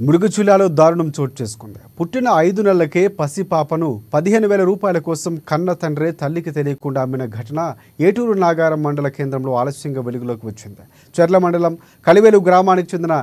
ములుగు జిల్లాలో దారుణం చోటు చేసుకుంది. పుట్టిన 5 నెలలకే పసిపాపను 15,000 రూపాయల కోసం కన్న తండ్రే తల్లికి తెలియకుండా అమ్మిన ఘటన ఏటూరు నాగారం మండల కేంద్రంలో ఆలస్యంగా వెలుగులోకి వచ్చింది. చెర్ల మండలం కలివేలు గ్రామానికి చెందిన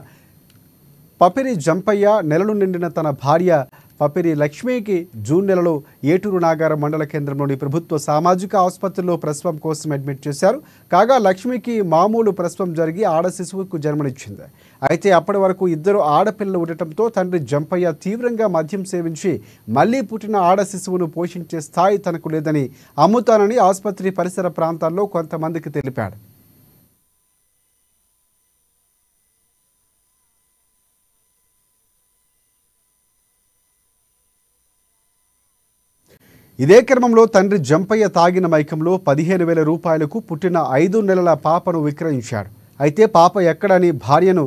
పపిరి జంపయ్య నెలలు నిండిన తన భార్య పపిరి లక్ష్మికి జూన్ నెలలో ఏటూరు నాగారం మండల కేంద్రంలోని ప్రభుత్వ సామాజిక ఆసుపత్రిలో ప్రసవం కోసం అడ్మిట్ చేశారు. కాగా లక్ష్మికి మామూలు ప్రసవం జరిగి ఆడ శిశువుకు జన్మనిచ్చింది. అయితే అప్పటి వరకు ఇద్దరు ఆడపిల్లలు ఉండటంతో తండ్రి జంపయ్య తీవ్రంగా మద్యం సేవించి మళ్లీ పుట్టిన ఆడ శిశువును పోషించే స్థాయి తనకు లేదని అమ్ముతానని ఆసుపత్రి పరిసర ప్రాంతాల్లో కొంతమందికి తెలిపాడు. ఇదే క్రమంలో తండ్రి జంపయ్య తాగిన మైకంలో 15,000 రూపాయలకు పుట్టిన 5 నెలల పాపను విక్రయించాడు. అయితే పాప ఎక్కడని భార్యను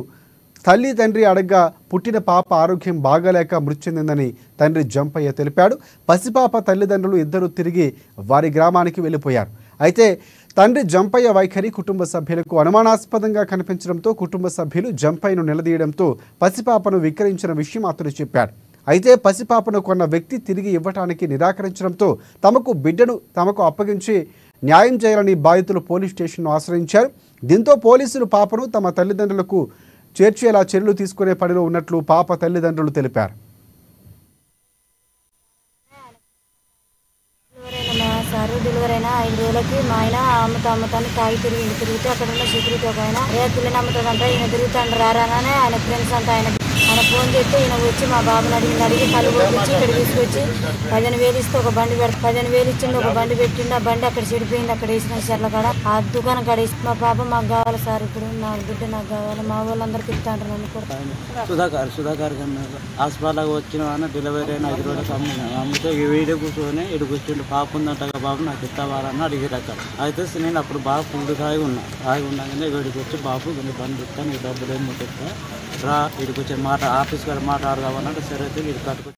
తల్లి తండ్రి అడగ్గా పుట్టిన పాప ఆరోగ్యం బాగాలేక మృతి చెందిందని తండ్రి జంపయ్య తెలిపాడు. పసిపాప తల్లిదండ్రులు ఇద్దరు తిరిగి వారి గ్రామానికి వెళ్ళిపోయారు. అయితే తండ్రి జంపయ్య వైఖరి కుటుంబ సభ్యులకు అనుమానాస్పదంగా కనిపించడంతో కుటుంబ సభ్యులు జంపయ్యను నిలదీయడంతో పసిపాపను విక్రయించిన విషయం అతడు చెప్పాడు. అయితే పసిపాపను కొన్న వ్యక్తి తిరిగి ఇవ్వటానికి నిరాకరించడంతో బిడ్డను తమకు అప్పగించి న్యాయం చేయాలని బాధితులు పోలీస్ స్టేషన్ను ఆశ్రయించారు. దీంతో పోలీసులు పాపను తమ తల్లిదండ్రులకు చేర్చేలా చర్యలు తీసుకునే పనిలో ఉన్నట్లు పాప తల్లిదండ్రులు తెలిపారు. డెలివరీ అయినా 5 రోజులకి మా ఆయన అమ్ముతాన్ని తాగి తిరిగితే అక్కడ ఉన్న సెక్యూరిటీ ఒక ఆయన పిల్లని అమ్ముతుందంటే ఈయన తిరుగుతాడు రారానే ఆయన ఫ్రెండ్స్ అంతా ఆయన ఫోన్ చేస్తే ఈయన వచ్చి మా బాబుని అడిగి కళ్ళు పోపించి ఇక్కడ తీసుకొచ్చి 15,000 ఇస్తే ఒక బండి 15,000 ఇచ్చిండు. ఒక బండి పెట్టిండు. ఆ బండి అక్కడ చెడిపోయింది. అక్కడ వేసిన చెర్ల కాడ ఆ దుకాణం కాడ వేసి మా పాప మాకు కావాలి సార్, ఇప్పుడు నా బిడ్డ నాకు కావాలి, మా వాళ్ళందరికీ ఇస్తా అంటారు. నన్ను కూడా సుధాకర్ హాస్పిటల్కి వచ్చిన డెలివరీ అయిన 5 రోజులకు అమ్మితే వీడియో కూర్చొని ఇటు కూర్చుంటే పాప ఉందంట బాబు నాకు ఇస్తావాలని అడిగిరక్క. అయితే నేను అప్పుడు బాగా ఫుడ్ తాగి ఉన్నాగానే వీడికి వచ్చి బాబు కొన్ని బండి ఇస్తాను, ఈ డబ్బులు ఏమి ముట్టిస్తా రా ఇడికి వచ్చి ఆఫీస్ కాడ మాట్లాడదామన్నట్టు సరే అయితే ఇది కట్టుకు